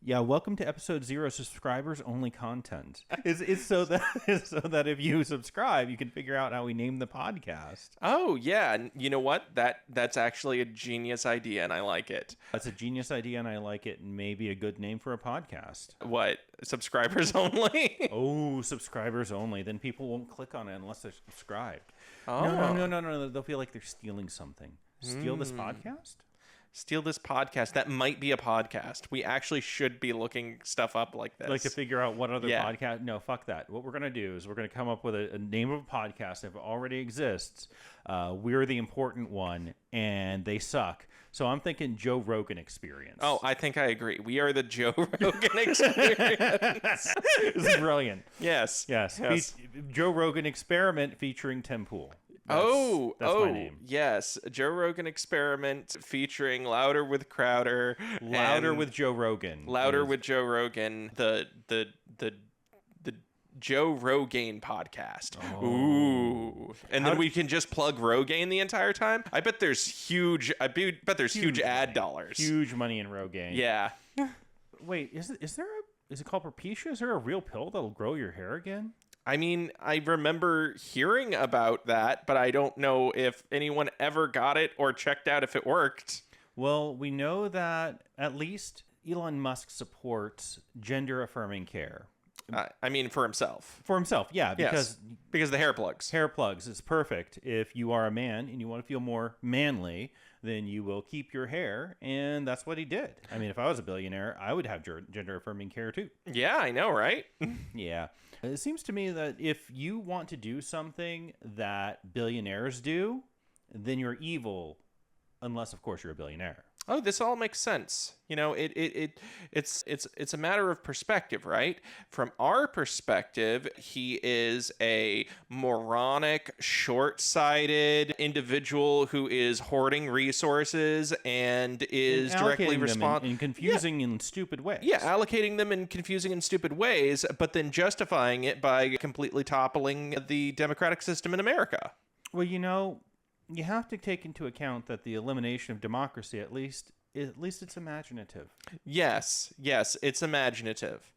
Yeah, welcome to episode 0, subscribers only content. It's so that if you subscribe, you can figure out how we name the podcast. Oh, yeah. And you know what? That's actually a genius idea, and I like it. That's a genius idea, and I like it, and maybe a good name for a podcast. What? Subscribers only? Oh, subscribers only. Then people won't click on it unless they're subscribed. Oh. No. They'll feel like they're stealing something. Steal this podcast? Steal this podcast. That might be a podcast. We actually should be looking stuff up like this. Like to figure out what other podcast. No, fuck that. What we're going to do is we're going to come up with a name of a podcast that already exists. We're the important one, and they suck. So I'm thinking Joe Rogan Experience. Oh, I think I agree. We are the Joe Rogan Experience. This is brilliant. Yes. Joe Rogan Experiment featuring Tim Pool. That's my name. Yes. Joe Rogan Experiment featuring Louder with Crowder. Louder with Joe Rogan. Louder with Joe Rogan. The Joe Rogaine podcast. Oh. Ooh. And then we can just plug Rogaine the entire time. I bet there's huge ad dollars. Huge money in Rogaine. Yeah. Wait, is it called Propecia? Is there a real pill that'll grow your hair again? I mean, I remember hearing about that, but I don't know if anyone ever got it or checked out if it worked. Well, we know that at least Elon Musk supports gender-affirming care. I mean, for himself. For himself, yeah. Because the hair plugs. Hair plugs is perfect. If you are a man and you want to feel more manly, then you will keep your hair, and that's what he did. I mean, if I was a billionaire, I would have gender-affirming care too. Yeah, I know, right? Yeah. It seems to me that if you want to do something that billionaires do, then you're evil, unless, of course, you're a billionaire. Oh, this all makes sense. You know, it's a matter of perspective, right? From our perspective, he is a moronic, short-sighted individual who is hoarding resources and is directly responsible in confusing and stupid ways. Yeah, allocating them in confusing and stupid ways, but then justifying it by completely toppling the democratic system in America. Well, you know, you have to take into account that the elimination of democracy, at least it's imaginative. Yes, it's imaginative.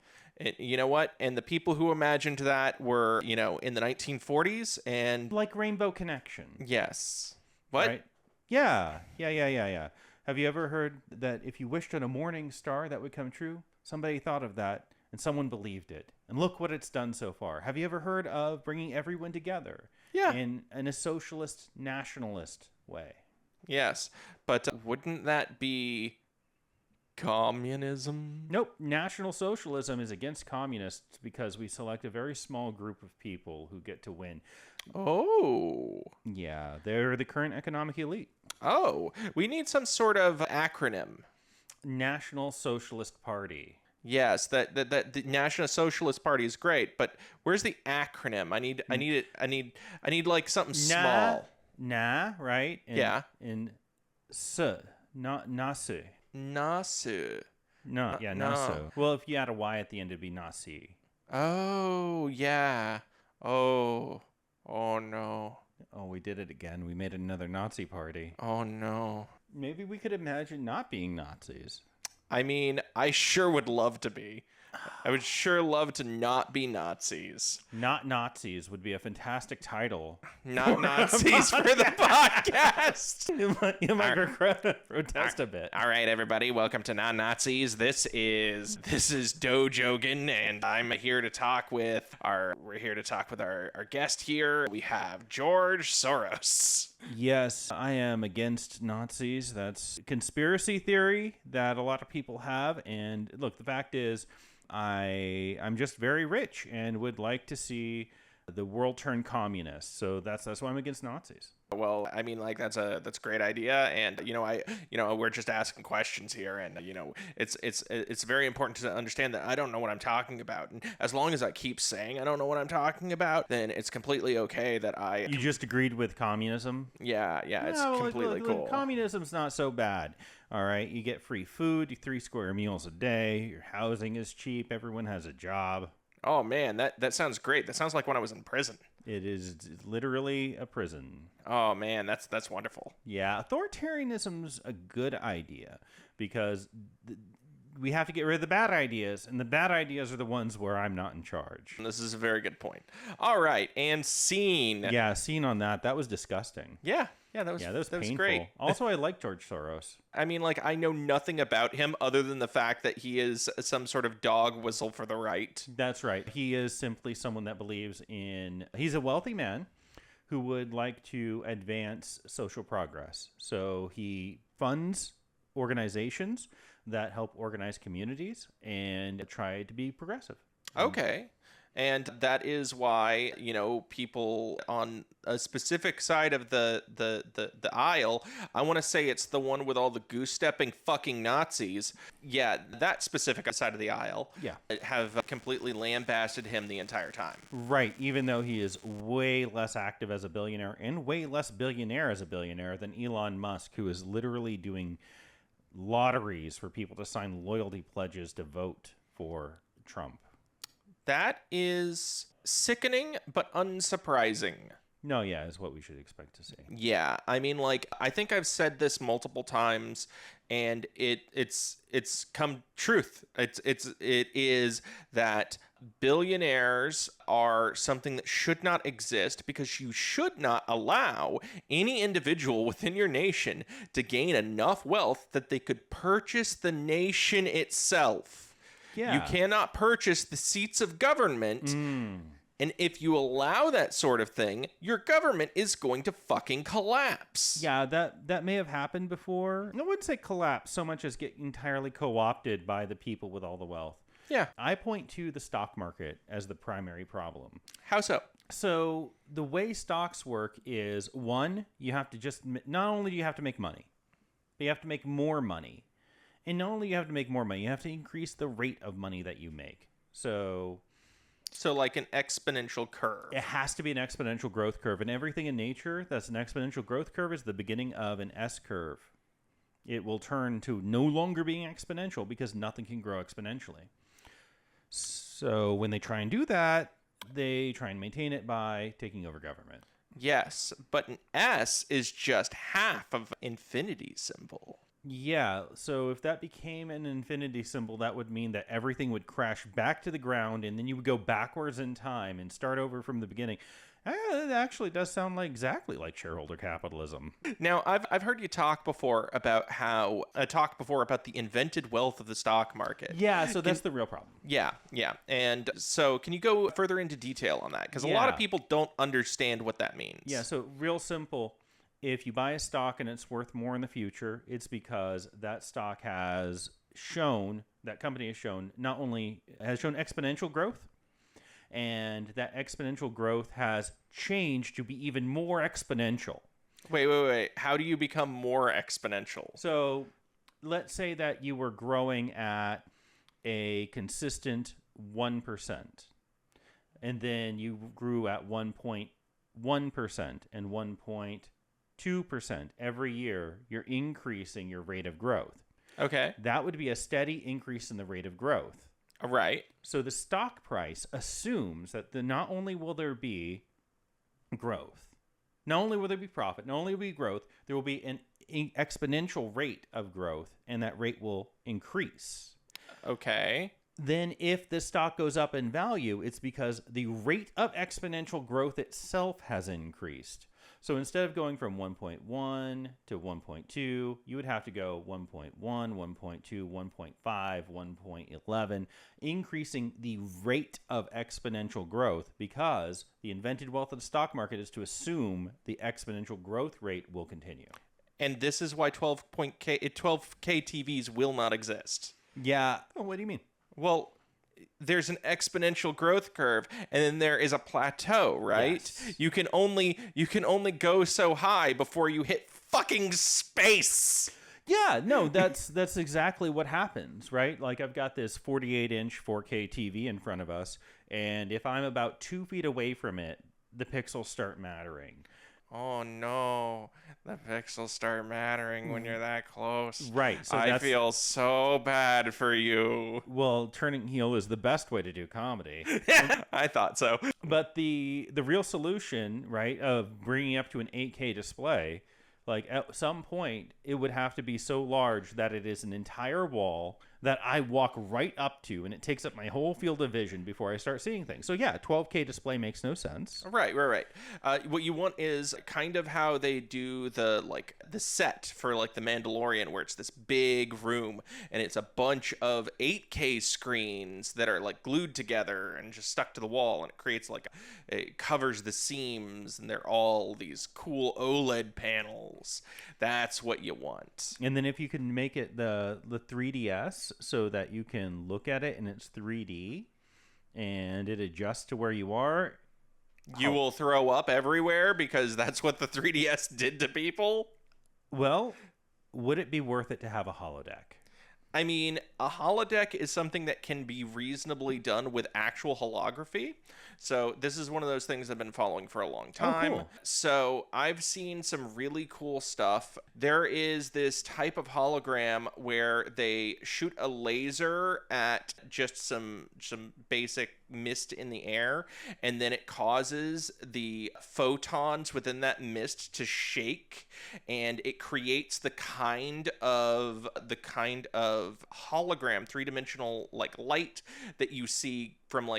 You know what? And the people who imagined that were, in the 1940s and... Like Rainbow Connection. Yes. What? Right? Yeah. Have you ever heard that if you wished on a morning star, that would come true? Somebody thought of that, and someone believed it. And look what it's done so far. Have you ever heard of bringing everyone together? Yeah. In a socialist, nationalist way. Yes. But wouldn't that be communism? Nope. National Socialism is against communists because we select a very small group of people who get to win. Oh. Yeah. They're the current economic elite. Oh. We need some sort of acronym. National Socialist Party. Yes, that the National Socialist Party is great, but where's the acronym? I need like something small. Right? Yeah. Nasu. Nasu. No, yeah, Nasu. Well, if you add a Y at the end, it'd be Nasi. Oh, yeah. Oh no. Oh, we did it again. We made another Nazi party. Oh no. Maybe we could imagine not being Nazis. I mean, I sure would love to be. I would sure love to not be Nazis. Not Nazis would be a fantastic title. Not Nazis for the podcast. You might protest a bit. All right, everybody, welcome to Not Nazis. This is Dojogan, and I'm here to talk with our guest here. We have George Soros. Yes, I am against Nazis. That's a conspiracy theory that a lot of people have. And look, the fact is, I'm just very rich and would like to see the world turn communist. So that's why I'm against Nazis. Well, I mean, like that's a great idea, and we're just asking questions here, and it's very important to understand that I don't know what I'm talking about, and as long as I keep saying I don't know what I'm talking about, then it's completely okay that I. You just agreed with communism? Yeah, it's completely cool. Communism's not so bad. All right, you get free food, 3 square meals a day, your housing is cheap, everyone has a job. Oh man, that sounds great. That sounds like when I was in prison. It is literally a prison. Oh man, that's wonderful. Yeah, authoritarianism's a good idea because we have to get rid of the bad ideas, and the bad ideas are the ones where I'm not in charge. This is a very good point. All right, and scene. Yeah, scene on that. That was disgusting. Yeah, that was painful. great. Also, I like George Soros. I mean, like, I know nothing about him other than the fact that he is some sort of dog whistle for the right. That's right. He is simply someone that believes in... He's a wealthy man who would like to advance social progress. So he funds organizations that help organize communities and try to be progressive. Okay. And that is why, people on a specific side of the aisle, I want to say it's the one with all the goose-stepping fucking Nazis. Yeah, that specific side of the aisle have completely lambasted him the entire time. Right, even though he is way less active as a billionaire and way less billionaire as a billionaire than Elon Musk, who is literally doing lotteries for people to sign loyalty pledges to vote for Trump. That is sickening, but unsurprising. No, yeah, is what we should expect to see. Yeah, I mean, like, I think I've said this multiple times, and it's come truth. It is that billionaires are something that should not exist because you should not allow any individual within your nation to gain enough wealth that they could purchase the nation itself. Yeah. You cannot purchase the seats of government. And if you allow that sort of thing, your government is going to fucking collapse. Yeah, that may have happened before. I wouldn't say collapse so much as get entirely co-opted by the people with all the wealth. Yeah. I point to the stock market as the primary problem. How so? So the way stocks work is, one, you have to just, not only do you have to make money, but you have to make more money. And not only you have to make more money, you have to increase the rate of money that you make. So like an exponential curve. It has to be an exponential growth curve. And everything in nature that's an exponential growth curve is the beginning of an S curve. It will turn to no longer being exponential because nothing can grow exponentially. So when they try and do that, they try and maintain it by taking over government. Yes, but an S is just half of infinity symbol. Yeah, so if that became an infinity symbol, that would mean that everything would crash back to the ground, and then you would go backwards in time and start over from the beginning. It actually does sound exactly like shareholder capitalism. Now, I've heard you talk before about the invented wealth of the stock market. Yeah, so that's the real problem. Yeah. And so can you go further into detail on that? Because a lot of people don't understand what that means. Yeah, so real simple. If you buy a stock and it's worth more in the future, it's because that stock has shown, that company has shown, not only has shown exponential growth, and that exponential growth has changed to be even more exponential. Wait. How do you become more exponential? So let's say that you were growing at a consistent 1%, and then you grew at 1.1% and 1.2% every year. You're increasing your rate of growth. Okay. That would be a steady increase in the rate of growth. Right. So the stock price assumes that not only will there be growth, not only will there be profit, not only will there be growth, there will be an exponential rate of growth, and that rate will increase. Okay. Then if the stock goes up in value, it's because the rate of exponential growth itself has increased. So instead of going from 1.1 to 1.2, you would have to go 1.1, 1.2, 1.5, 1.11, increasing the rate of exponential growth, because the invented wealth of the stock market is to assume the exponential growth rate will continue. And this is why 12K TVs will not exist. Yeah. Oh, what do you mean? Well, there's an exponential growth curve, and then there is a plateau, right? Yes. You can only go so high before you hit fucking space. Yeah, no, that's exactly what happens, right? Like, I've got this 48-inch 4K TV in front of us, and if I'm about 2 feet away from it, the pixels start mattering. Oh no, the pixels start mattering when you're that close. Right. So I feel so bad for you. Well, turning heel is the best way to do comedy. I thought so. But the real solution, right, of bringing up to an 8K display, like at some point, it would have to be so large that it is an entire wall that I walk right up to, and it takes up my whole field of vision before I start seeing things. So yeah, 12K display makes no sense. Right. What you want is kind of how they do the set for like the Mandalorian, where it's this big room and it's a bunch of 8K screens that are like glued together and just stuck to the wall, and it creates it covers the seams, and they're all these cool OLED panels. That's what you want. And then if you can make it the 3DS so that you can look at it and it's 3D and it adjusts to where you are, you will throw up everywhere because that's what the 3DS did to people. Well, would it be worth it to have a holodeck? I mean, a holodeck is something that can be reasonably done with actual holography. So this is one of those things I've been following for a long time. Oh, cool. So I've seen some really cool stuff. There is this type of hologram where they shoot a laser at just some basic mist in the air, and then it causes the photons within that mist to shake, and it creates the kind of hologram, three-dimensional light that you see from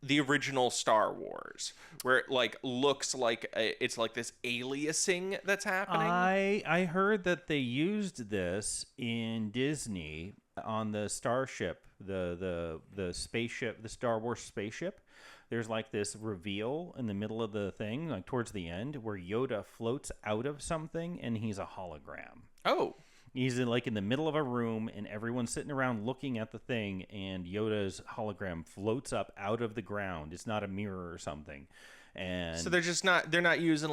the original Star Wars, where it looks like it's like this aliasing that's happening. I heard that they used this in Disney on the starship, the spaceship, the Star Wars spaceship. There's this reveal in the middle of the thing, towards the end, where Yoda floats out of something and he's a hologram. Oh. He's in the middle of a room, and everyone's sitting around looking at the thing, and Yoda's hologram floats up out of the ground. It's not a mirror or something. And so they're not using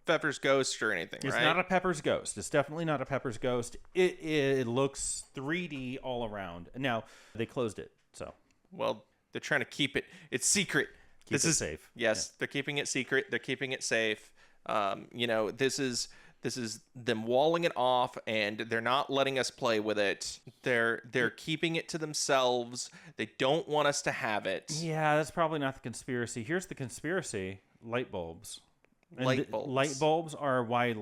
Pepper's Ghost or anything, it's right? not a Pepper's Ghost. It's definitely not a Pepper's Ghost. It looks 3D all around. Now, they closed it, so. Well, they're trying to keep it's secret. Keep it safe. Yes, yeah. They're keeping it secret. They're keeping it safe. This is them walling it off, and they're not letting us play with it. They're keeping it to themselves. They don't want us to have it. Yeah, that's probably not the conspiracy. Here's the conspiracy: light bulbs. Light bulbs are why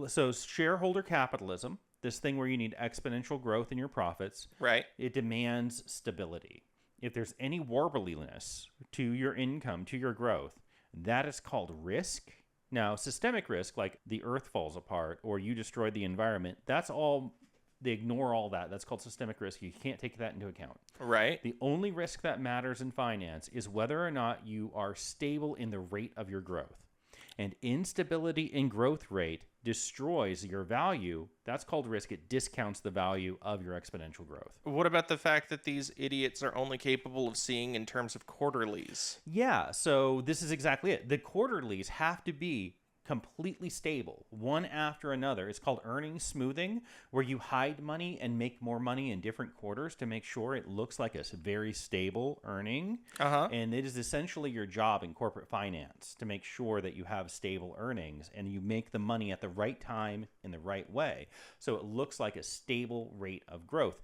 So shareholder capitalism, this thing where you need exponential growth in your profits, right? It demands stability. If there's any warbliness to your income, to your growth, that is called risk. Now, systemic risk, like the earth falls apart or you destroy the environment, that's all, they ignore all that. That's called systemic risk. You can't take that into account. Right. The only risk that matters in finance is whether or not you are stable in the rate of your growth. And instability in growth rate destroys your value. That's called risk. It discounts the value of your exponential growth. What about the fact that these idiots are only capable of seeing in terms of quarterlies? Yeah, so this is exactly it. The quarterlies have to be completely stable, one after another. It's called earnings smoothing, where you hide money and make more money in different quarters to make sure it looks like a very stable earning. And it is essentially your job in corporate finance to make sure that you have stable earnings and you make the money at the right time in the right way, so it looks like a stable rate of growth.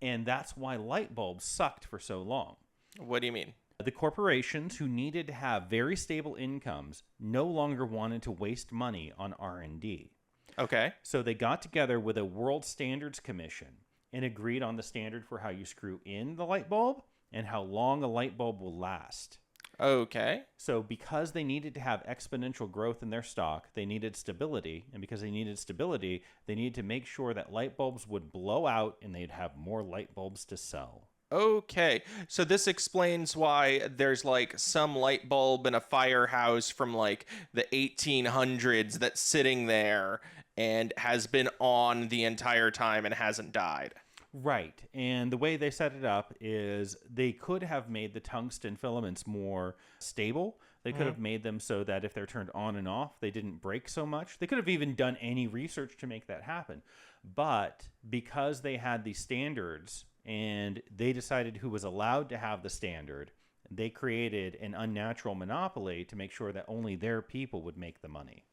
And that's why light bulbs sucked for so long. What do you mean? The corporations who needed to have very stable incomes no longer wanted to waste money on R&D. Okay. So they got together with a World Standards Commission and agreed on the standard for how you screw in the light bulb and how long a light bulb will last. Okay. So because they needed to have exponential growth in their stock, they needed stability. And because they needed stability, they needed to make sure that light bulbs would blow out and they'd have more light bulbs to sell. Okay, so this explains why there's some light bulb in a firehouse from the 1800s that's sitting there and has been on the entire time and hasn't died. Right, and the way they set it up is they could have made the tungsten filaments more stable. They could have made them so that if they're turned on and off, they didn't break so much. They could have even done any research to make that happen. But because they had these standards and they decided who was allowed to have the standard, they created an unnatural monopoly to make sure that only their people would make the money.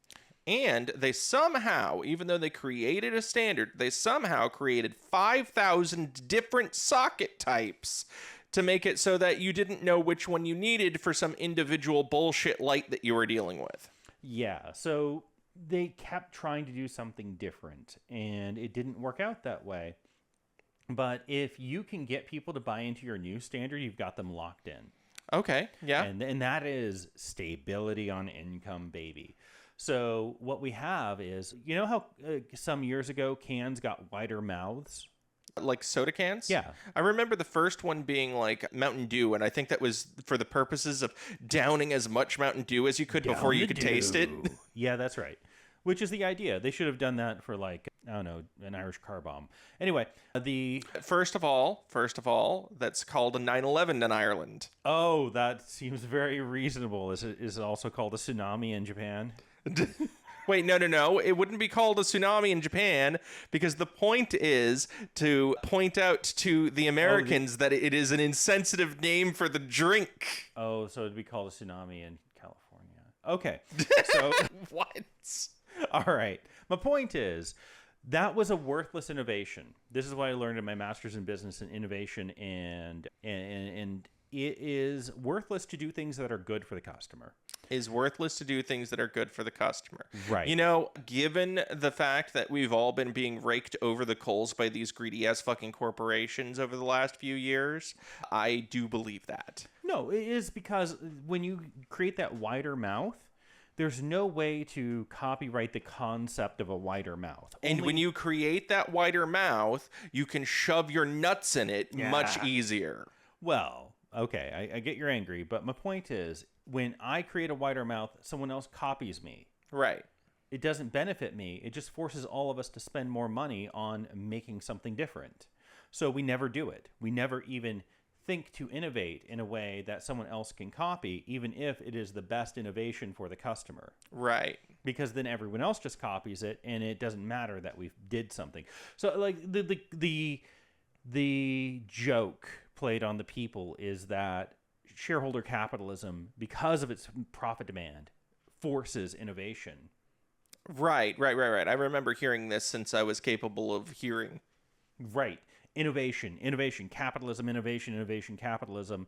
And they somehow, even though they created a standard, they somehow created 5,000 different socket types to make it so that you didn't know which one you needed for some individual bullshit light that you were dealing with. Yeah, so they kept trying to do something different, and it didn't work out that way. But if you can get people to buy into your new standard, you've got them locked in. Okay, yeah. And that is stability on income, baby. So what we have is, you know how some years ago cans got wider mouths? Like soda cans? Yeah. I remember the first one being like Mountain Dew, and I think that was for the purposes of downing as much Mountain Dew as you could before you could taste it. Yeah, that's right. Which is the idea. They should have done that for, like, I don't know, an Irish car bomb. Anyway, First of all, that's called a 9/11 in Ireland. Oh, that seems very reasonable. Is it also called a tsunami in Japan? Wait, no. It wouldn't be called a tsunami in Japan because the point is to point out to the Americans that it is an insensitive name for the drink. Oh, so it'd be called a tsunami in California. Okay. So What? all right. My point is that was a worthless innovation. This is what I learned in my master's in business and innovation, and it is worthless to do things that are good for the customer. Is worthless to do things that are good for the customer. Right. You know, given the fact that we've all been being raked over the coals by these greedy ass fucking corporations over the last few years, I do believe that. No, it is because when you create that wider mouth, there's no way to copyright the concept of a wider mouth. And when you create that wider mouth, you can shove your nuts in it much easier. Well, okay, I get you're angry, but my point is, when I create a wider mouth, someone else copies me. Right. It doesn't benefit me. It just forces all of us to spend more money on making something different. So we never do it. We never even think to innovate in a way that someone else can copy, even if it is the best innovation for the customer. Right. Because then everyone else just copies it, and it doesn't matter that we did something. So, like, the joke played on the people is that shareholder capitalism, because of its profit demand, forces innovation. Right. I remember hearing this since I was capable of hearing. Right. Innovation, capitalism, innovation, capitalism.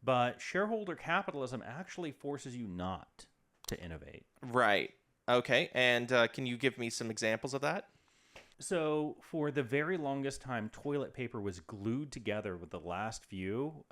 But shareholder capitalism actually forces you not to innovate. Right. Okay. And can you give me some examples of that? So for the very longest time, toilet paper was glued together with the last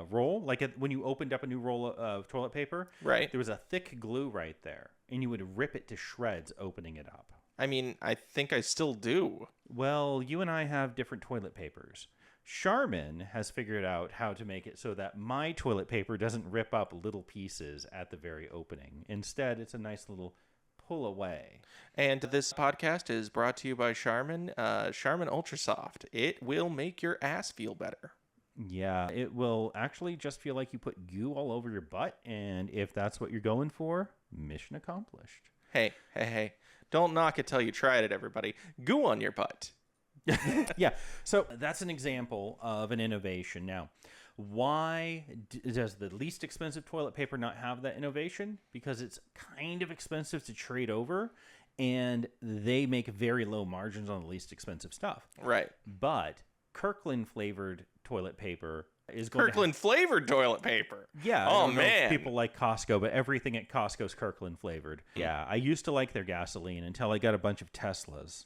roll. Like when you opened up a new roll of toilet paper, right, there was a thick glue right there, and you would rip it to shreds opening it up. I mean, I think I still do. Well, you and I have different toilet papers. Charmin has figured out how to make it so that my toilet paper doesn't rip up little pieces at the very opening. Instead, it's a nice little pull away. And this podcast is brought to you by Charmin. Charmin Ultra Soft. It will make your ass feel better. Yeah, it will actually just feel like you put goo all over your butt. And if that's what you're going for, mission accomplished. Hey. Don't knock it till you tried it, everybody. Goo on your butt. Yeah, so that's an example of an innovation. Now, why does the least expensive toilet paper not have that innovation? Because it's kind of expensive to trade over, and they make very low margins on the least expensive stuff. Right. But Kirkland flavored toilet paper is going flavored toilet paper. Yeah. Oh, man. People like Costco, but everything at Costco is Kirkland flavored. Yeah. I used to like their gasoline until I got a bunch of Teslas.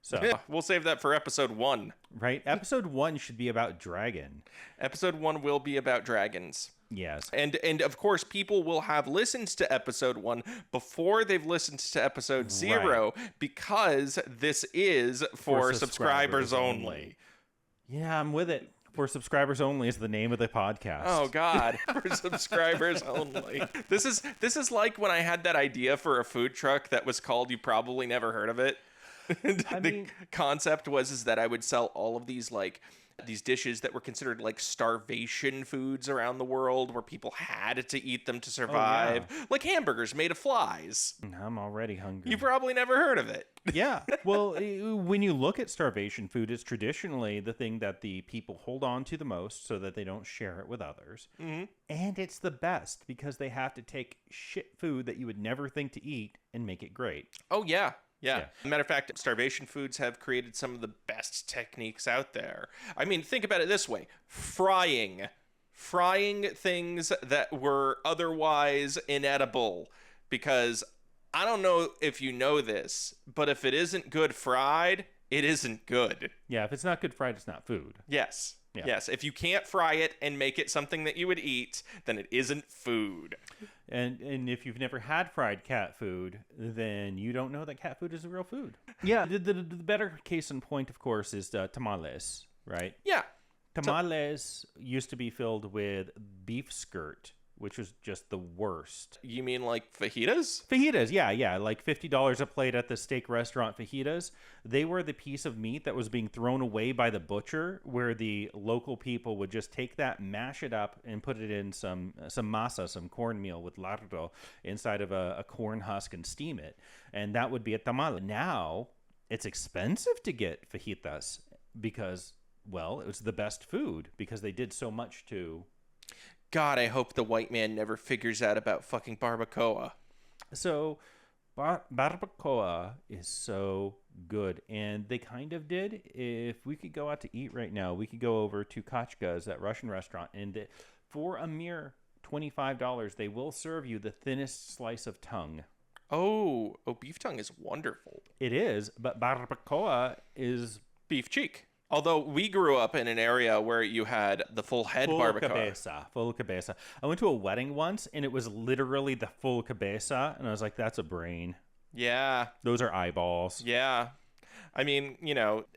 So we'll save that for episode 1. Right? Episode 1 should be about dragon. Episode 1 will be about dragons. Yes. And of course, people will have listened to episode 1 before they've listened to episode 0, right, because this is for subscribers only. Yeah, I'm with it. For subscribers only is the name of the podcast. Oh God, for subscribers only. This is like when I had that idea for a food truck that was called You Probably Never Heard of It. The concept was that I would sell all of these these dishes that were considered like starvation foods around the world, where people had to eat them to survive. Oh, yeah. Like hamburgers made of flies. I'm already hungry. You probably never heard of it. Yeah. Well, when you look at starvation food, it's traditionally the thing that the people hold on to the most so that they don't share it with others. Mm-hmm. And it's the best because they have to take shit food that you would never think to eat and make it great. Oh, yeah. Yeah. Matter of fact, starvation foods have created some of the best techniques out there. I mean, think about it this way. Frying things that were otherwise inedible. Because I don't know if you know this, but if it isn't good fried, it isn't good. Yeah, if it's not good fried, it's not food. Yes. Yeah. Yes. If you can't fry it and make it something that you would eat, then it isn't food. And if you've never had fried cat food, then you don't know that cat food is a real food. Yeah, the better case in point, of course, is tamales, right? Yeah. Tamales used to be filled with beef skirt, which was just the worst. You mean like fajitas? Fajitas, yeah, like $50 a plate at the steak restaurant fajitas. They were the piece of meat that was being thrown away by the butcher, where the local people would just take that, mash it up, and put it in some masa, some cornmeal with lardo inside of a corn husk and steam it. And that would be a tamale. Now, it's expensive to get fajitas because, well, it was the best food because they did so much to... God, I hope the white man never figures out about fucking barbacoa. So, barbacoa is so good, and they kind of did. If we could go out to eat right now, we could go over to Kachka's, that Russian restaurant, and for a mere $25, they will serve you the thinnest slice of tongue. Oh, beef tongue is wonderful. It is, but barbacoa is... beef cheek. Although we grew up in an area where you had the full head barbacoa. Full cabeza. I went to a wedding once, and it was literally the full cabeza, and I was like, that's a brain. Yeah. Those are eyeballs. Yeah. I mean,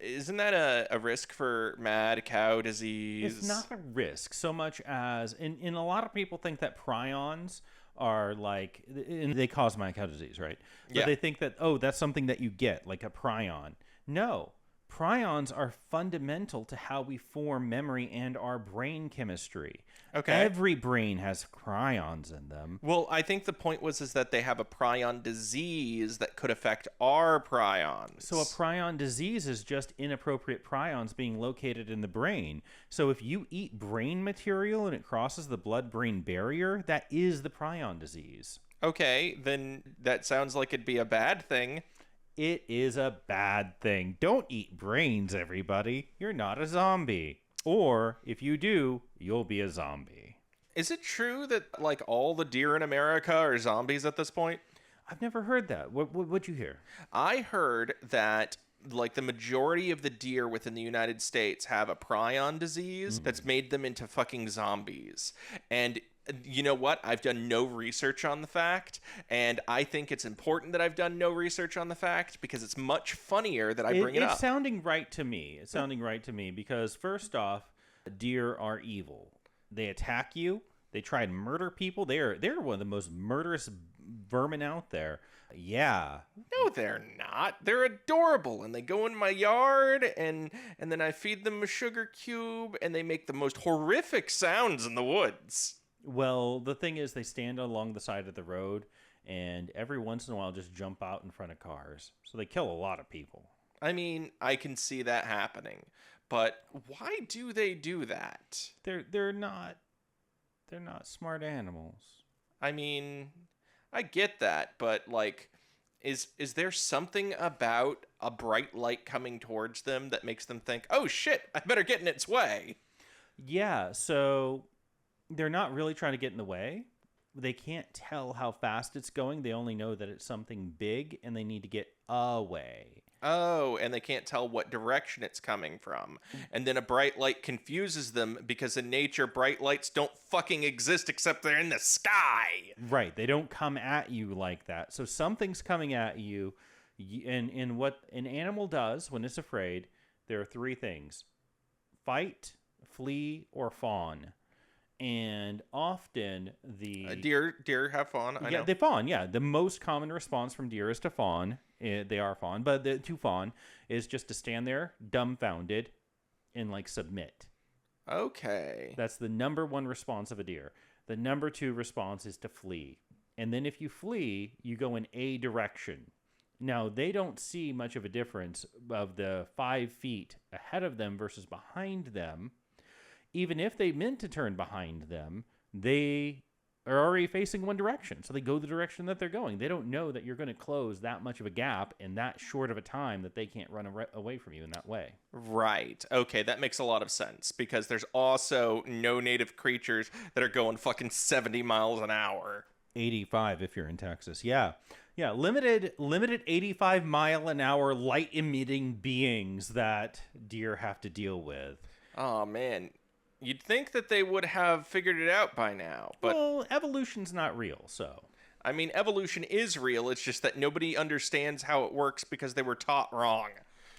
isn't that a risk for mad cow disease? It's not a risk so much as, and a lot of people think that prions are like, and they cause mad cow disease, right? But yeah. They think that, that's something that you get, like a prion. No. Prions are fundamental to how we form memory and our brain chemistry. Okay. Every brain has prions in them. Well, I think the point is that they have a prion disease that could affect our prions. So a prion disease is just inappropriate prions being located in the brain. So if you eat brain material and it crosses the blood-brain barrier, that is the prion disease. Okay, then that sounds like it'd be a bad thing. It is a bad thing. Don't eat brains, everybody. You're not a zombie. Or, if you do, you'll be a zombie. Is it true that, like, all the deer in America are zombies at this point? I've never heard that. What'd you hear? I heard that, like, the majority of the deer within the United States have a prion disease that's made them into fucking zombies. And... you know what? I've done no research on the fact, and I think it's important that I've done no research on the fact because it's much funnier that I bring it up. It's sounding right to me. It's sounding right to me because, first off, deer are evil. They attack you. They try and murder people. They're one of the most murderous vermin out there. Yeah. No, they're not. They're adorable, and they go in my yard, and then I feed them a sugar cube, and they make the most horrific sounds in the woods. Well, the thing is, they stand along the side of the road and every once in a while just jump out in front of cars. So they kill a lot of people. I mean, I can see that happening. But why do they do that? They're not smart animals. I mean, I get that, but like is there something about a bright light coming towards them that makes them think, "Oh shit, I better get in its way"? Yeah, so they're not really trying to get in the way. They can't tell how fast it's going. They only know that it's something big and they need to get away. Oh, and they can't tell what direction it's coming from. And then a bright light confuses them because in nature, bright lights don't fucking exist except they're in the sky. Right. They don't come at you like that. So something's coming at you. And what an animal does when it's afraid, there are three things: fight, flee, or fawn. And often the deer have fawn. I know. They fawn. Yeah, the most common response from deer is to fawn. They are fawn, but to fawn is just to stand there, dumbfounded, and like submit. Okay, that's the number one response of a deer. The number two response is to flee, and then if you flee, you go in a direction. Now they don't see much of a difference of the 5 feet ahead of them versus behind them. Even if they meant to turn behind them, they are already facing one direction. So they go the direction that they're going. They don't know that you're going to close that much of a gap in that short of a time that they can't run away from you in that way. Right. Okay, that makes a lot of sense because there's also no native creatures that are going fucking 70 miles an hour. 85 if you're in Texas. Yeah. Yeah, limited 85 mile an hour light emitting beings that deer have to deal with. Oh man, you'd think that they would have figured it out by now, but Well, evolution's not real, so. I mean, evolution is real. It's just that nobody understands how it works because they were taught wrong.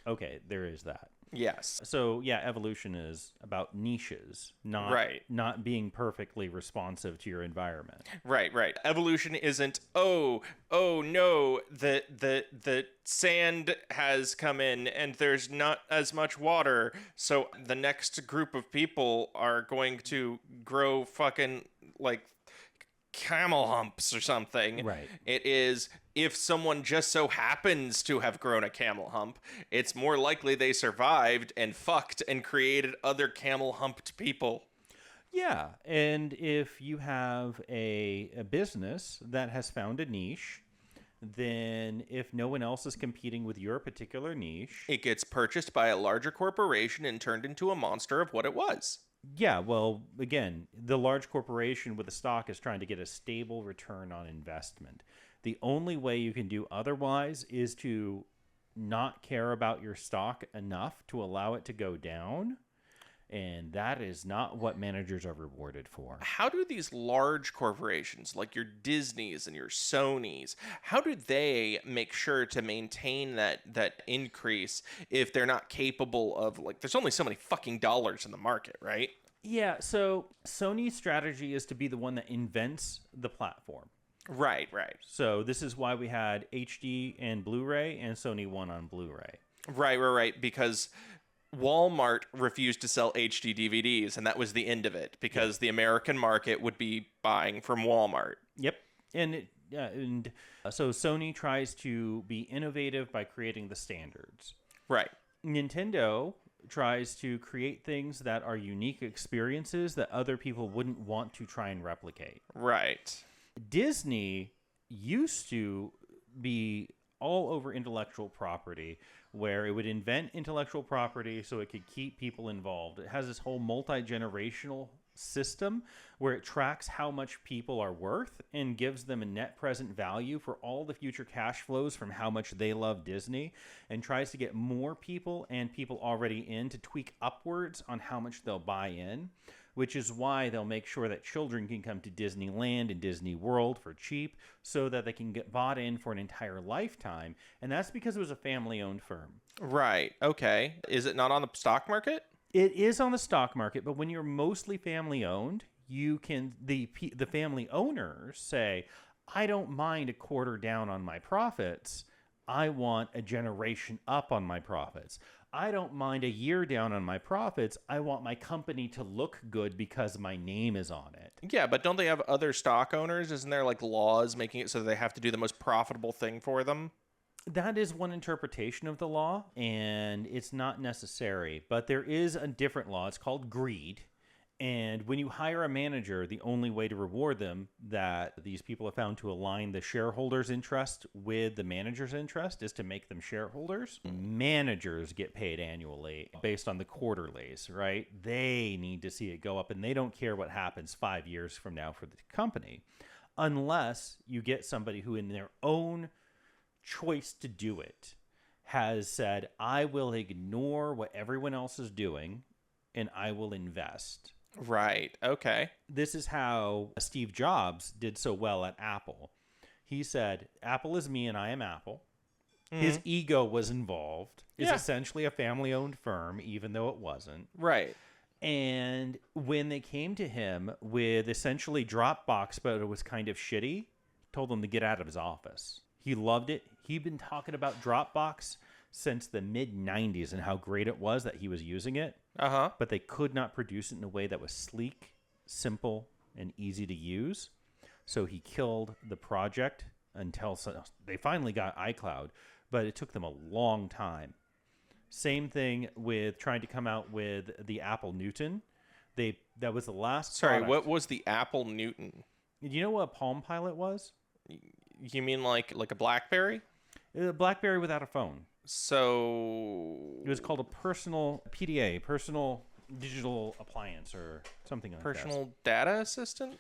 Okay, there is that. Yes. So yeah, evolution is about niches, not being perfectly responsive to your environment. Right. Evolution isn't, oh no, the sand has come in and there's not as much water, so the next group of people are going to grow fucking like camel humps or something. Right. It is, if someone just so happens to have grown a camel hump, it's more likely they survived and fucked and created other camel humped people. Yeah, and if you have a business that has found a niche, then if no one else is competing with your particular niche, it gets purchased by a larger corporation and turned into a monster of what it was. Yeah, well, again, the large corporation with the stock is trying to get a stable return on investment. The only way you can do otherwise is to not care about your stock enough to allow it to go down. And that is not what managers are rewarded for. How do these large corporations, like your Disneys and your Sonys, how do they make sure to maintain that increase if they're not capable of, like, there's only so many fucking dollars in the market, right? Yeah, so Sony's strategy is to be the one that invents the platform. Right. So this is why we had HD and Blu-ray, and Sony won on Blu-ray. Right, because Walmart refused to sell HD DVDs, and that was the end of it, because the American market would be buying from Walmart. Yep. And so Sony tries to be innovative by creating the standards. Right. Nintendo tries to create things that are unique experiences that other people wouldn't want to try and replicate. Right. Disney used to be all over intellectual property, where it would invent intellectual property so it could keep people involved. It has this whole multi-generational system where it tracks how much people are worth and gives them a net present value for all the future cash flows from how much they love Disney, and tries to get more people and people already in to tweak upwards on how much they'll buy in, which is why they'll make sure that children can come to Disneyland and Disney World for cheap so that they can get bought in for an entire lifetime. And that's because it was a family-owned firm. Right. Okay. Is it not on the stock market? It is on the stock market, but when you're mostly family-owned, you can the family owners say, I don't mind a quarter down on my profits. I want a generation up on my profits. I don't mind a year down on my profits. I want my company to look good because my name is on it. Yeah, but don't they have other stock owners? Isn't there like laws making it so they have to do the most profitable thing for them? That is one interpretation of the law, and it's not necessary. But there is a different law. It's called greed. And when you hire a manager, the only way to reward them that these people have found to align the shareholders' interest with the manager's interest is to make them shareholders. Managers get paid annually based on the quarterlies, right? They need to see it go up, and they don't care what happens 5 years from now for the company, unless you get somebody who, in their own choice to do it, has said, I will ignore what everyone else is doing, and I will invest. Right. Okay. This is how Steve Jobs did so well at Apple. He said, Apple is me and I am Apple. Mm-hmm. His ego was involved. It's essentially a family-owned firm, even though it wasn't. Right. And when they came to him with essentially Dropbox, but it was kind of shitty, told them to get out of his office. He loved it. He'd been talking about Dropbox since the mid-90s and how great it was that he was using it. Uh-huh. But they could not produce it in a way that was sleek, simple, and easy to use. So he killed the project until they finally got iCloud, but it took them a long time. Same thing with trying to come out with the Apple Newton. That was the last Sorry, product. what was the Apple Newton? Do you know what a Palm Pilot was? You mean like a BlackBerry? A BlackBerry without a phone. So it was called a personal PDA, personal digital appliance, or something like that. Personal data assistant?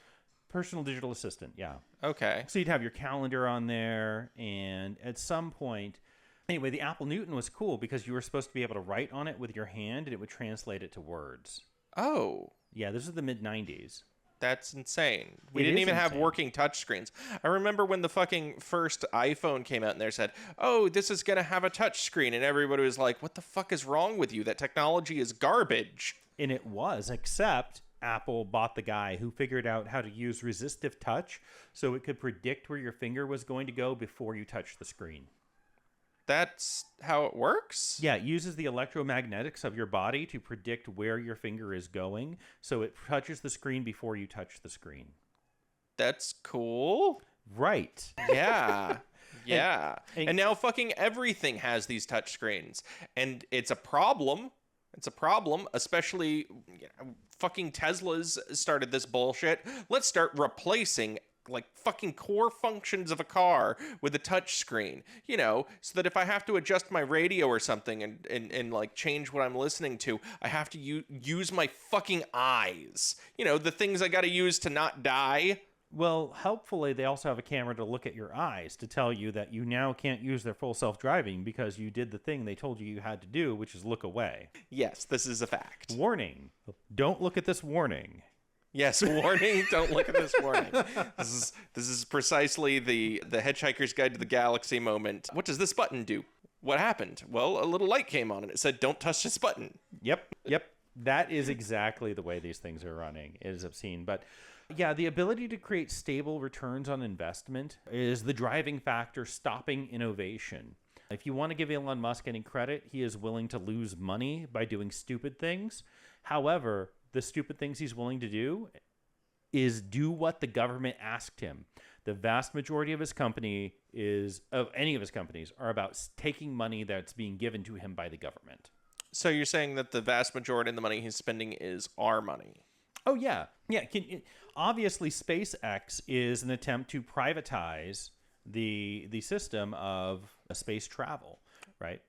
Personal digital assistant, yeah. Okay. So you'd have your calendar on there, and at some point, anyway, the Apple Newton was cool because you were supposed to be able to write on it with your hand, and it would translate it to words. Oh. Yeah, this is the mid-90s. That's insane. We It didn't is even have insane. working touchscreens. I remember when the fucking first iPhone came out and they said, oh, this is going to have a touchscreen. And everybody was like, what the fuck is wrong with you? That technology is garbage. And it was, except Apple bought the guy who figured out how to use resistive touch so it could predict where your finger was going to go before you touched the screen. That's how it works? Yeah, it uses the electromagnetics of your body to predict where your finger is going, so it touches the screen before you touch the screen. That's cool. Right. Yeah. Yeah. And- And now fucking everything has these touchscreens. And it's a problem. It's a problem, especially fucking Tesla's started this bullshit. Let's start replacing like fucking core functions of a car with a touch screen, so that if I have to adjust my radio or something and like change what I'm listening to, I have to use my fucking eyes, the things I got to use to not die. Well, helpfully, they also have a camera to look at your eyes to tell you that you now can't use their full self-driving because you did the thing they told you had to do, which is look away. Yes, this is a fact. Warning. Don't look at this warning. Yes, warning, don't look at this warning. This is precisely the Hitchhiker's Guide to the Galaxy moment. What does this button do? What happened? Well, a little light came on and it said, don't touch this button. Yep. That is exactly the way these things are running. It is obscene. But yeah, the ability to create stable returns on investment is the driving factor stopping innovation. If you want to give Elon Musk any credit, he is willing to lose money by doing stupid things. However, the stupid things he's willing to do is do what the government asked him. The vast majority of any of his companies are about taking money that's being given to him by the government. So you're saying that the vast majority of the money he's spending is our money? Oh, yeah. Yeah. Obviously, SpaceX is an attempt to privatize the system of space travel, right?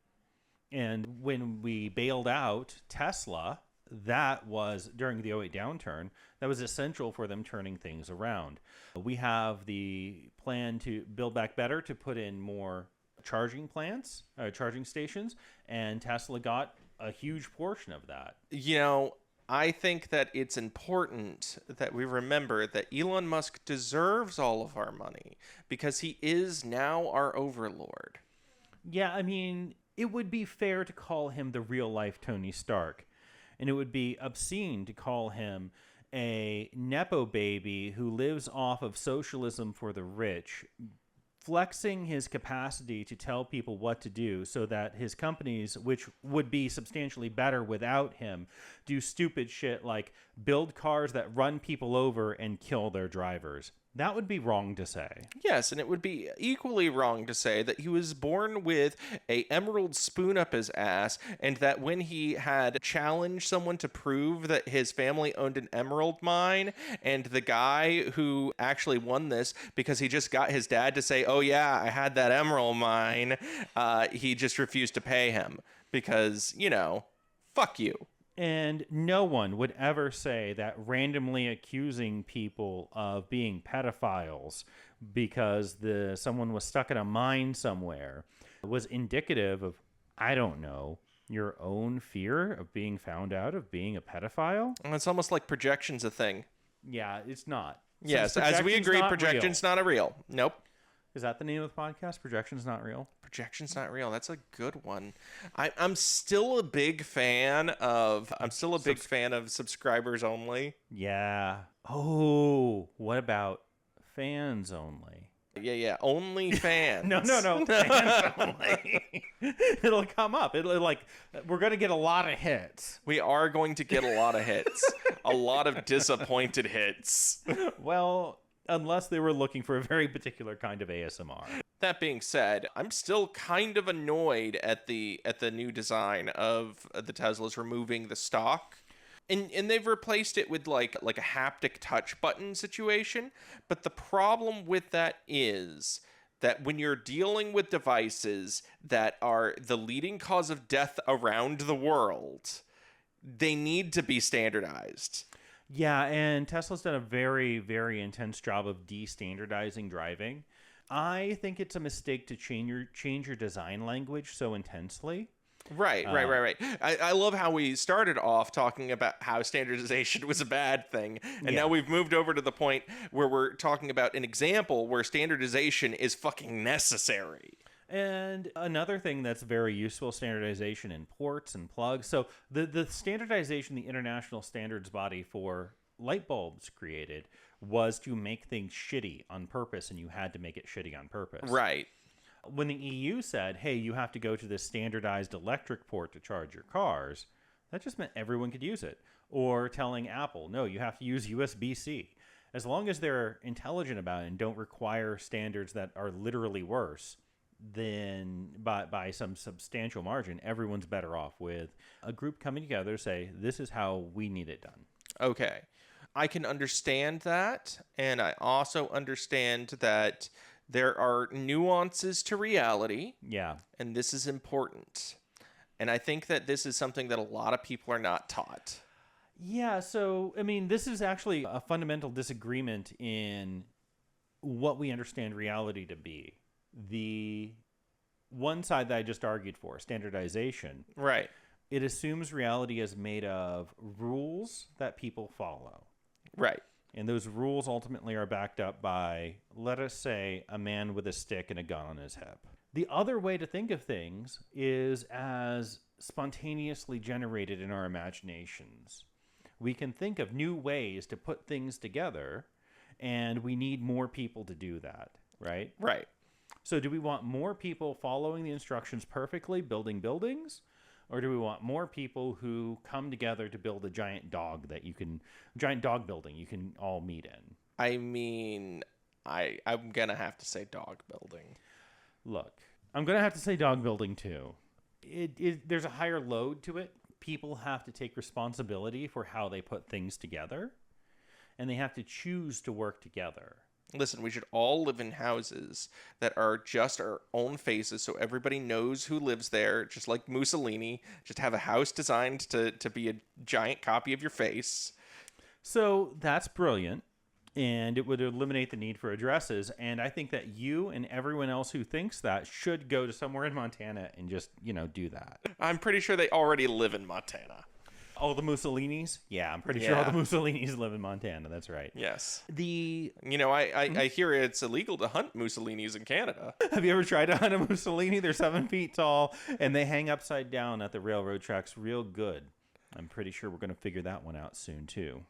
And when we bailed out Tesla, that was during the 2008 downturn, that was essential for them turning things around. We have the plan to build back better, to put in more charging stations, and Tesla got a huge portion of that. I think that it's important that we remember that Elon Musk deserves all of our money because he is now our overlord. Yeah, I mean, it would be fair to call him the real-life Tony Stark. And it would be obscene to call him a Nepo baby who lives off of socialism for the rich, flexing his capacity to tell people what to do so that his companies, which would be substantially better without him, do stupid shit like build cars that run people over and kill their drivers. That would be wrong to say. Yes, and it would be equally wrong to say that he was born with a emerald spoon up his ass, and that when he had challenged someone to prove that his family owned an emerald mine, and the guy who actually won this because he just got his dad to say, oh yeah, I had that emerald mine, he just refused to pay him because, fuck you. And no one would ever say that randomly accusing people of being pedophiles because someone was stuck in a mine somewhere was indicative of, I don't know, your own fear of being found out of being a pedophile. It's almost like projection's a thing. Yeah, it's not. Yes, as we agree, projection's not a real. Nope. Is that the name of the podcast? Projection's not real? Projection's not real. That's a good one. I'm still a big fan of subscribers only. Yeah. Oh, what about fans only? Yeah. Only fans. No. Fans only. It'll come up. We're going to get a lot of hits. We are going to get a lot of hits. A lot of disappointed hits. Well, unless they were looking for a very particular kind of ASMR. That being said, I'm still kind of annoyed at the new design of the Teslas removing the stock. And they've replaced it with like a haptic touch button situation. But the problem with that is that when you're dealing with devices that are the leading cause of death around the world, they need to be standardized. Yeah, and Tesla's done a very, very intense job of de-standardizing driving. I think it's a mistake to change your design language so intensely. Right. I love how we started off talking about how standardization was a bad thing. And now Yeah. we've moved over to the point where we're talking about an example where standardization is fucking necessary. And another thing that's very useful, standardization in ports and plugs. So the standardization the International Standards Body for light bulbs created was to make things shitty on purpose, and you had to make it shitty on purpose. Right. When the EU said, hey, you have to go to this standardized electric port to charge your cars, that just meant everyone could use it. Or telling Apple, no, you have to use USB-C. As long as they're intelligent about it and don't require standards that are literally worse, then by some substantial margin, everyone's better off with a group coming together to say, this is how we need it done. Okay. I can understand that. And I also understand that there are nuances to reality. Yeah. And this is important. And I think that this is something that a lot of people are not taught. Yeah, so, I mean, this is actually a fundamental disagreement in what we understand reality to be. The one side that I just argued for, standardization, Right. it assumes reality is made of rules that people follow. Right. And those rules ultimately are backed up by, let us say, a man with a stick and a gun on his hip. The other way to think of things is as spontaneously generated in our imaginations. We can think of new ways to put things together, and we need more people to do that, right? Right. So do we want more people following the instructions perfectly, building buildings? Or do we want more people who come together to build a giant dog building you can all meet in? I mean, I'm going to have to say dog building. Look, I'm going to have to say dog building too. There's a higher load to it. People have to take responsibility for how they put things together, and they have to choose to work together. Listen, we should all live in houses that are just our own faces so everybody knows who lives there, just like Mussolini. Just have a house designed to be a giant copy of your face. So that's brilliant, and it would eliminate the need for addresses. And I think that you and everyone else who thinks that should go to somewhere in Montana and just, do that. I'm pretty sure they already live in Montana. All the Mussolinis? Yeah, I'm pretty sure all the Mussolinis live in Montana. That's right. Yes. I hear it's illegal to hunt Mussolinis in Canada. Have you ever tried to hunt a Mussolini? They're 7 feet tall, and they hang upside down at the railroad tracks real good. I'm pretty sure we're going to figure that one out soon, too.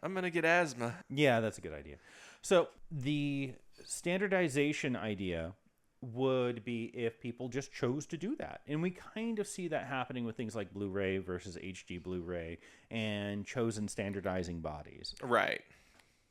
I'm going to get asthma. Yeah, that's a good idea. So the standardization idea would be if people just chose to do that. And we kind of see that happening with things like Blu-ray versus HD Blu-ray and chosen standardizing bodies. Right.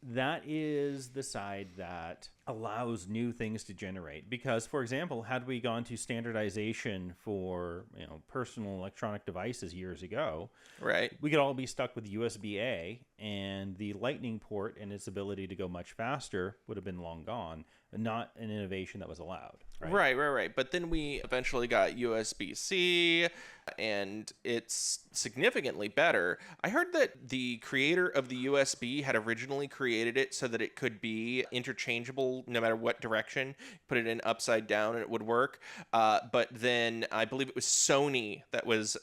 That is the side that allows new things to generate. Because, for example, had we gone to standardization for personal electronic devices years ago, right, we could all be stuck with USB-A, and the Lightning port and its ability to go much faster would have been long gone, not an innovation that was allowed. Right. But then we eventually got USB-C, and it's significantly better. I heard that the creator of the USB had originally created it so that it could be interchangeable no matter what direction. Put it in upside down and it would work. But then I believe it was Sony that was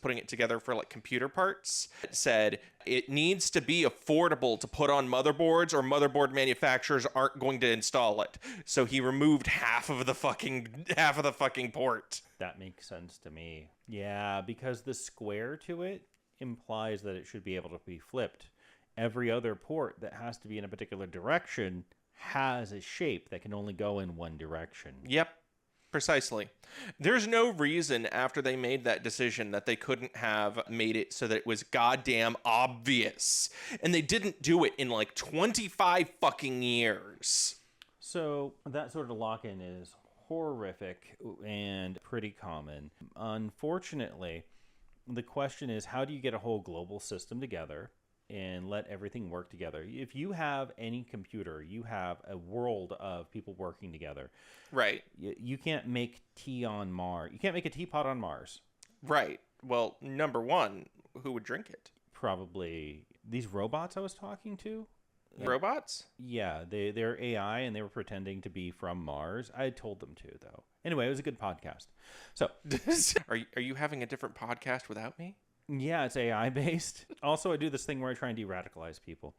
putting it together for like computer parts. It said it needs to be affordable to put on motherboards, or motherboard manufacturers aren't going to install it. So he removed half of the fucking port. That makes sense to me. Yeah, because the square to it implies that it should be able to be flipped. Every other port that has to be in a particular direction has a shape that can only go in one direction. Yep, precisely. There's no reason after they made that decision that they couldn't have made it so that it was goddamn obvious. And they didn't do it in like 25 fucking years. So that sort of lock-in is horrific and pretty common. Unfortunately, the question is, how do you get a whole global system together and let everything work together? If you have any computer, you have a world of people working together. Right. You can't make tea on Mars. You can't make a teapot on Mars. Right. Well, number one, who would drink it? Probably these robots I was talking to. Robots? Yeah, they're AI and they were pretending to be from Mars. I told them to, though. Anyway, it was a good podcast. So, Are you having a different podcast without me? yeah, it's AI based. Also, I do this thing where I try and de-radicalize people.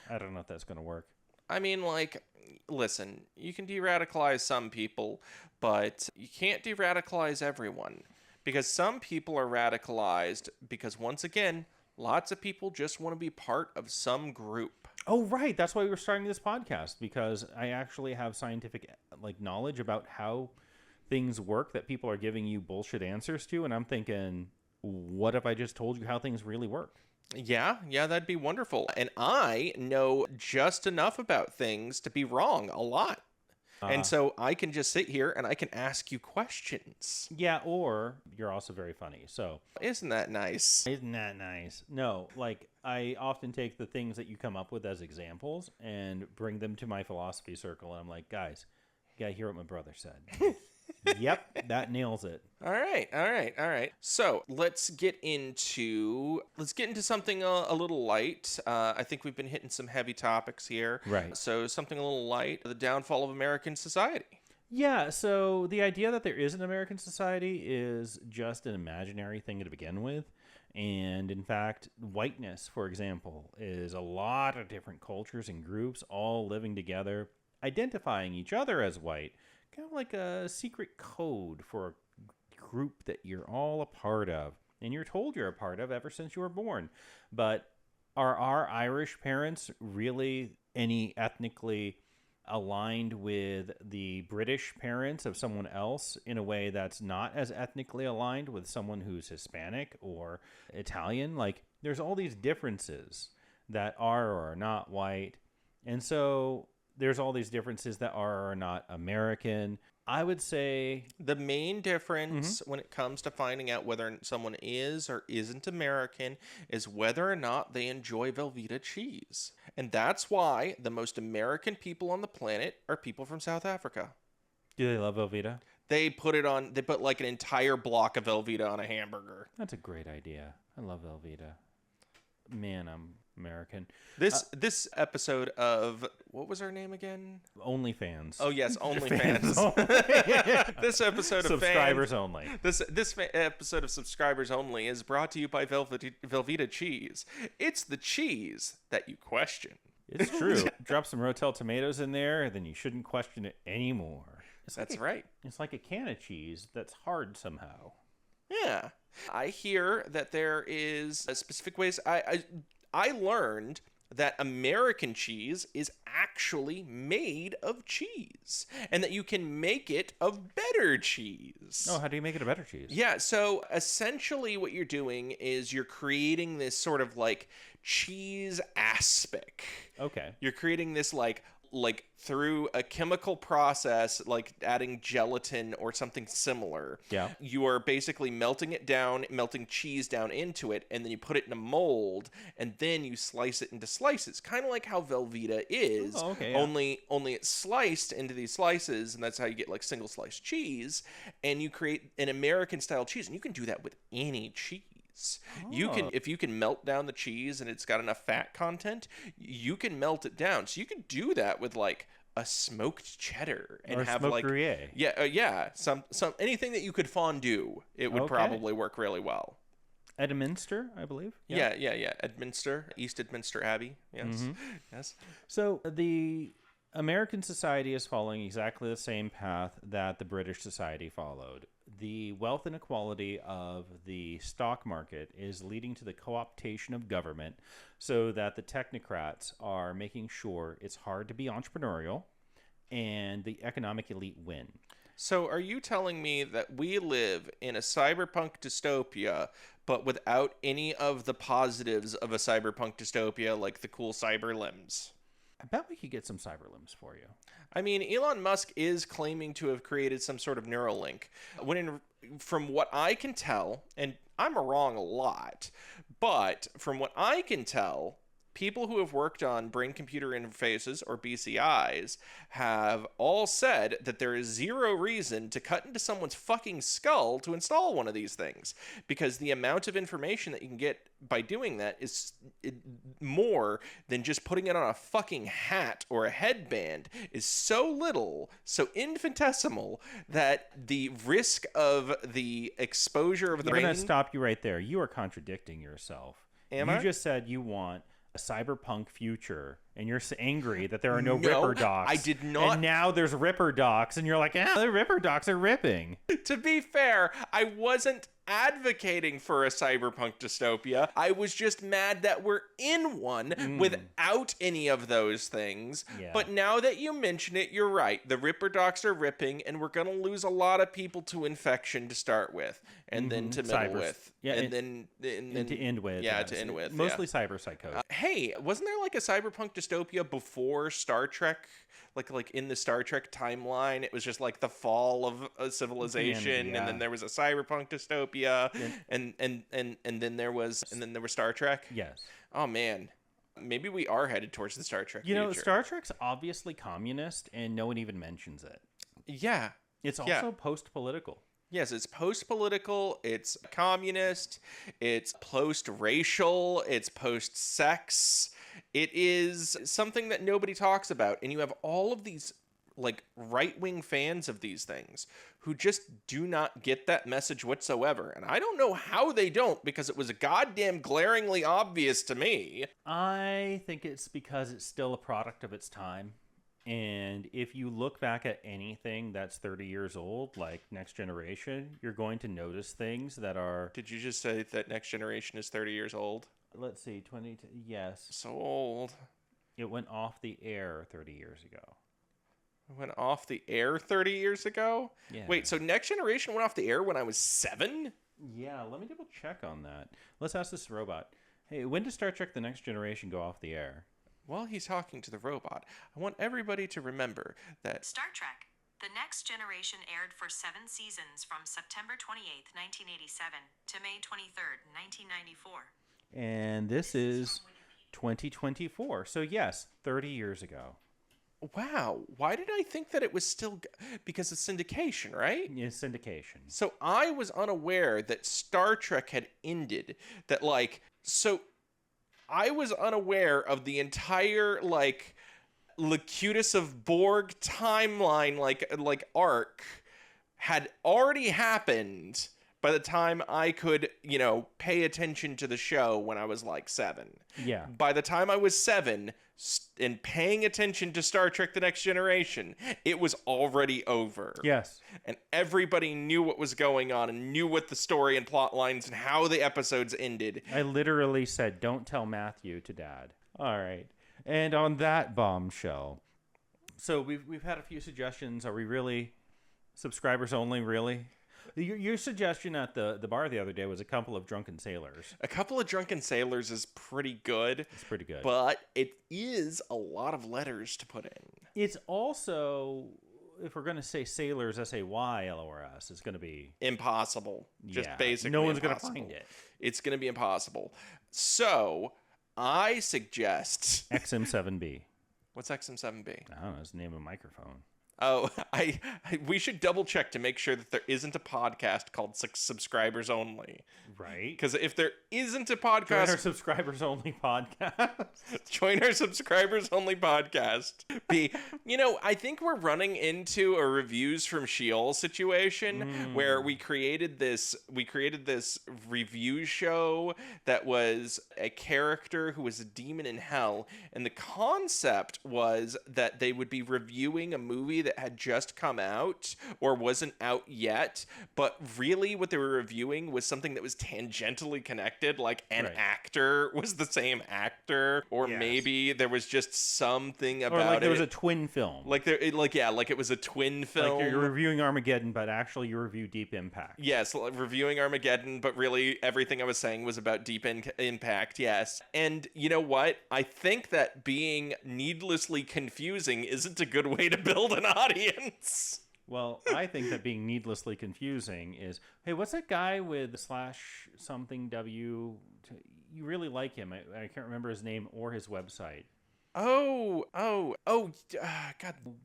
I don't know if that's going to work. I mean, like, listen, you can de-radicalize some people, but you can't de-radicalize everyone. Because some people are radicalized because, once again, lots of people just want to be part of some group. Oh, right. That's why we were starting this podcast, because I actually have scientific knowledge about how things work that people are giving you bullshit answers to. And I'm thinking, what if I just told you how things really work? Yeah, that'd be wonderful. And I know just enough about things to be wrong a lot. And so I can just sit here and I can ask you questions. Yeah, or you're also very funny. So Isn't that nice? isn't that nice? No, I often take the things that you come up with as examples and bring them to my philosophy circle. And I'm like, guys, you gotta hear what my brother said. Yep, that nails it. All right. So let's get into something a little light. I think we've been hitting some heavy topics here. Right. So something a little light: the downfall of American society. Yeah, so the idea that there is an American society is just an imaginary thing to begin with. And in fact, whiteness, for example, is a lot of different cultures and groups all living together, identifying each other as white, kind of like a secret code for a group that you're all a part of. And you're told you're a part of ever since you were born. But are our Irish parents really any ethnically aligned with the British parents of someone else in a way that's not as ethnically aligned with someone who's Hispanic or Italian? Like, there's all these differences that are or are not white. And so there's all these differences that are or are not American. I would say the main difference when it comes to finding out whether someone is or isn't American is whether or not they enjoy Velveeta cheese. And that's why the most American people on the planet are people from South Africa. Do they love Velveeta? They put like an entire block of Velveeta on a hamburger. That's a great idea. I love Velveeta. Man, I'm American. This episode of, what was her name again? OnlyFans. Oh yes, OnlyFans. This episode of Subscribers Only. This episode of Subscribers Only is brought to you by Velveeta cheese. It's the cheese that you question. It's true. Drop some Rotel tomatoes in there, then you shouldn't question it anymore. That's right. It's like a can of cheese that's hard somehow. Yeah. I hear that there is specific ways. I learned that American cheese is actually made of cheese and that you can make it of better cheese. Oh, how do you make it a better cheese? Yeah, so essentially what you're doing is you're creating this sort of like cheese aspic. Okay. You're creating this like through a chemical process, like adding gelatin or something similar. Yeah. You are basically melting cheese down into it, and then you put it in a mold, and then you slice it into slices, kind of like how Velveeta is. Oh, okay, yeah. Only it's sliced into these slices, and that's how you get like single slice cheese, and you create an American style cheese, and you can do that with any cheese. If you can melt down the cheese and it's got enough fat content, you can melt it down. So you can do that with like a smoked cheddar and or have smoked like Gruyere. some anything that you could fondue. It would probably work really well. Edminster, I believe. Yeah. Edminster, East Edminster Abbey. Yes, yes. So the American society is following exactly the same path that the British society followed. The wealth inequality of the stock market is leading to the co-optation of government so that the technocrats are making sure it's hard to be entrepreneurial and the economic elite win. So are you telling me that we live in a cyberpunk dystopia, but without any of the positives of a cyberpunk dystopia, like the cool cyber limbs? I bet we could get some cyber limbs for you. I mean, Elon Musk is claiming to have created some sort of Neuralink. From what I can tell, and I'm wrong a lot, but from what I can tell, people who have worked on brain computer interfaces, or BCIs, have all said that there is zero reason to cut into someone's fucking skull to install one of these things, because the amount of information that you can get by doing that is more than just putting it on a fucking hat or a headband, is so little, so infinitesimal, that the risk of the exposure of the brain... I'm going to stop you right there. You are contradicting yourself. Am you I? just said you want a cyberpunk future, and you're angry that there are no No, Ripper docs. I did not. And now there's Ripper docs, and you're like, the Ripper docs are ripping. To be fair, I wasn't advocating for a cyberpunk dystopia. I was just mad that we're in one without any of those things. Yeah. But now that you mention it, you're right. The Ripper docs are ripping, and we're going to lose a lot of people to infection to start with, and then to middle with, and then to end with. Yeah, to end with. Mostly cyber psychosis. Hey, wasn't there like a cyberpunk dystopia before Star Trek? Like in the Star Trek timeline, it was just like the fall of a civilization, and then there was a cyberpunk dystopia, and then there was Star Trek. Yes. Oh man, maybe we are headed towards the Star Trek. You know, future. Star Trek's obviously communist, and no one even mentions it. Yeah. It's also post-political. Yes, it's post-political, it's communist, it's post-racial, it's post-sex. It is something that nobody talks about. And you have all of these like right-wing fans of these things who just do not get that message whatsoever. And I don't know how they don't, because it was goddamn glaringly obvious to me. I think it's because it's still a product of its time. And if you look back at anything that's 30 years old, like Next Generation, you're going to notice things that are... Did you just say that Next Generation is 30 years old? Let's see, yes. So old. It went off the air 30 years ago. It went off the air 30 years ago? Yeah. Wait, so Next Generation went off the air when I was 7? Yeah, let me double check on that. Let's ask this robot. Hey, when did Star Trek The Next Generation go off the air? While he's talking to the robot, I want everybody to remember that Star Trek The Next Generation aired for 7 seasons from September 28th, 1987 to May 23rd, 1994. And this is 2024. So yes, 30 years ago. Wow, why did I think that it was still... Because it's syndication, right? It's syndication. So I was unaware that Star Trek had ended. That, like... So I was unaware of the entire, like, Locutus of Borg timeline, like arc had already happened by the time I could, pay attention to the show when I was, like, 7. Yeah. By the time I was 7... and paying attention to Star Trek The Next Generation, it was already over. Yes. And everybody knew what was going on and knew what the story and plot lines and how the episodes ended. I literally said, don't tell Matthew to Dad. All right. And on that bombshell, so we've had a few suggestions. Are we really subscribers only, really? Your suggestion at the bar the other day was a couple of drunken sailors. A couple of drunken sailors is pretty good. It's pretty good. But it is a lot of letters to put in. It's also, if we're going to say sailors, S-A-Y-L-O-R-S, it's going to be... impossible. Just basically no one's going to find it. It's going to be impossible. So, I suggest... XM7B. What's XM7B? I don't know. It's the name of a microphone. Oh, we should double check to make sure that there isn't a podcast called Subscribers Only. Right. Because if there isn't a podcast... Join our Subscribers Only podcast. Join our Subscribers Only podcast. I think we're running into a Reviews from Sheol situation where we created this review show that was a character who was a demon in hell. And the concept was that they would be reviewing a movie that had just come out or wasn't out yet, but really what they were reviewing was something that was tangentially connected, like an actor was the same actor, or maybe there was just something about it. Or like there was a twin film. Like it was a twin film. Like you're reviewing Armageddon, but actually you review Deep Impact. Yes, reviewing Armageddon, but really everything I was saying was about Deep Impact, yes. And you know what? I think that being needlessly confusing isn't a good way to build an audience. Well, I think that being needlessly confusing is, hey, what's that guy with /something W? you really like him. I can't remember his name or his website. God.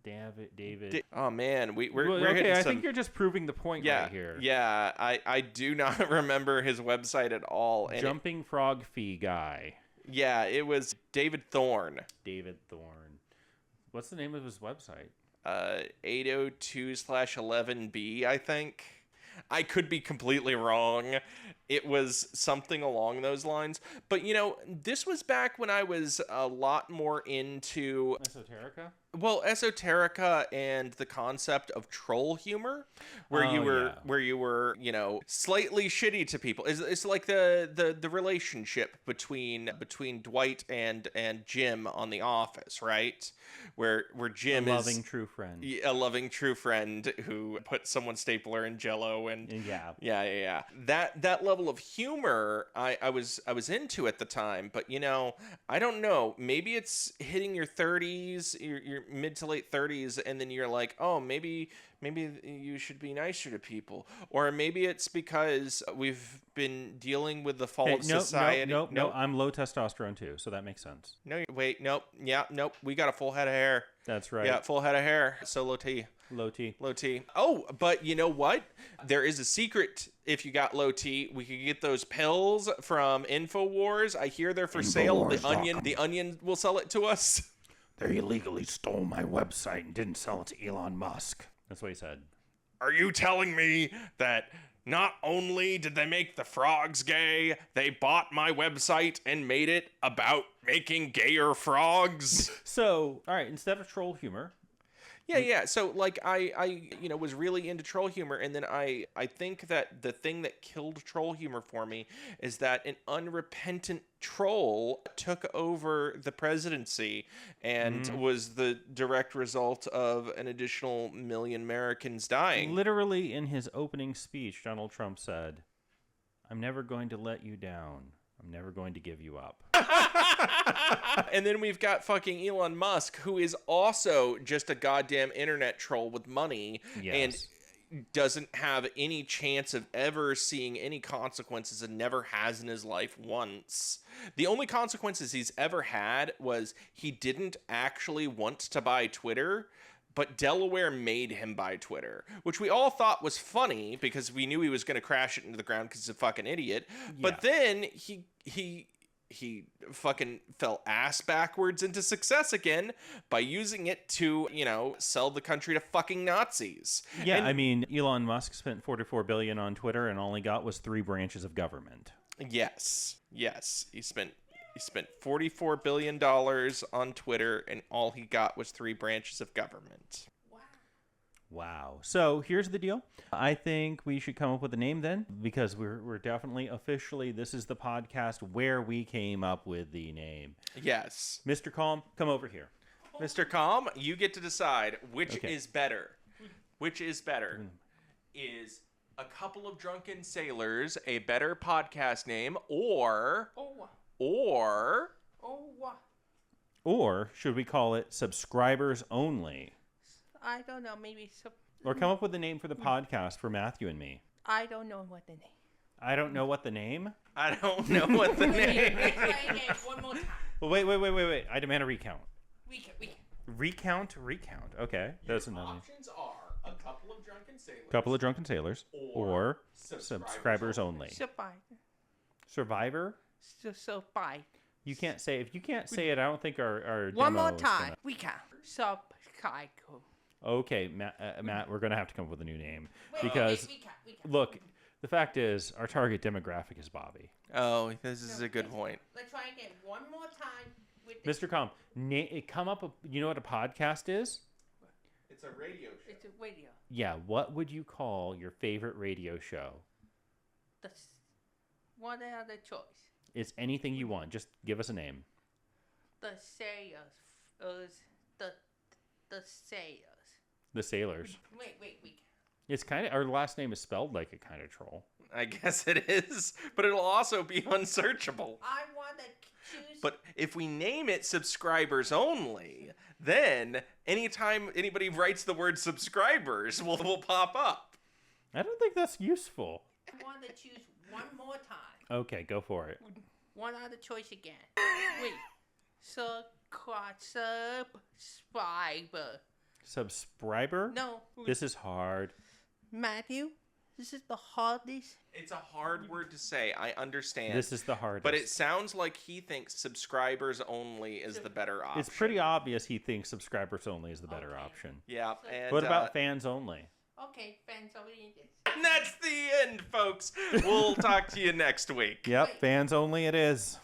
David. Oh man, we're Okay, hitting I some... think you're just proving the point right here. Yeah, I do not remember his website at all. And Jumping Frog Fee guy. yeah, it was David Thorne. David Thorne. What's the name of his website? 802/11B, I think. I could be completely wrong. It was something along those lines. But, this was back when I was a lot more into... Esoterica? Well, esoterica and the concept of troll humor, where you were, slightly shitty to people. It's like the relationship between Dwight and Jim on The Office, right? Where Jim is a loving true friend. A loving true friend who put someone's stapler in Jell-O and yeah. That level of humor I was into at the time, but I don't know. Maybe it's hitting your 30s, your mid to late 30s, and then you're like, oh, maybe you should be nicer to people, or maybe it's because we've been dealing with the fall of society. No, I'm low testosterone too, so that makes sense. No, wait, nope, we got a full head of hair. That's right. Yeah, full head of hair. So low T. Oh, but you know what? There is a secret. If you got low T, we could get those pills from InfoWars. I hear they're for sale. The Onion will sell it to us. They illegally stole my website and didn't sell it to Elon Musk. That's what he said. Are you telling me that not only did they make the frogs gay, they bought my website and made it about making gayer frogs? So, all right, instead of troll humor... Yeah. So, like, I was really into troll humor, and then I think that the thing that killed troll humor for me is that an unrepentant troll took over the presidency and was the direct result of an additional million Americans dying. Literally, in his opening speech, Donald Trump said, "I'm never going to let you down. I'm never going to give you up." And then we've got fucking Elon Musk, who is also just a goddamn internet troll with money. Yes. And doesn't have any chance of ever seeing any consequences and never has in his life once. The only consequences he's ever had was he didn't actually want to buy Twitter, but Delaware made him buy Twitter, which we all thought was funny because we knew he was going to crash it into the ground because he's a fucking idiot. Yeah. But then he fucking fell ass backwards into success again by using it to, sell the country to fucking Nazis. Yeah, and, I mean, Elon Musk spent $44 billion on Twitter and all he got was 3 branches of government. Yes. He spent $44 billion on Twitter, and all he got was 3 branches of government. Wow. So here's the deal. I think we should come up with a name then, because we're definitely officially, this is the podcast where we came up with the name. Yes. Mr. Calm, come over here. Mr. Calm, you get to decide which is better. Which is better? Is A Couple of Drunken Sailors a better podcast name, or should we call it Subscribers Only? I don't know, maybe... Or come up with a name for the podcast for Matthew and me. I don't know what the name. I don't know what the name? I don't know what the name Let's try again one more time. Well, wait. I demand a recount. Recount. Recount. Okay. That's another. Options are A Couple of Drunken Sailors. Or Subscribers Only. Survivor? Survivor. You can't say... If you can't say it, I don't think our one demo more time. Recount. Subscriber. Okay, Matt, we're going to have to come up with a new name. Because, look, the fact is, our target demographic is Bobby. Oh, this is a good point. Let's try again one more time. Mr. Com, come up, you know what a podcast is? It's a radio show. It's a radio. Yeah, what would you call your favorite radio show? What are the choice? It's anything you want. Just give us a name. The Sailors. The Sailors. The Sailors. Wait. It's kind of, our last name is spelled like a kind of troll. I guess it is, but it'll also be unsearchable. I want to choose... But if we name it Subscribers Only, then anytime anybody writes the word subscribers, will pop up. I don't think that's useful. I want to choose one more time. Okay, go for it. One other choice again. Wait. Subscriber. Subscriber? No. This is hard. Matthew, this is the hardest. It's a hard word to say. I understand. This is the hardest. But it sounds like he thinks subscribers only is the better option. It's pretty obvious he thinks subscribers only is the better option. Yeah. And What about fans only? Okay, fans only this. And that's the end, folks. We'll talk to you next week. Yep, fans only it is.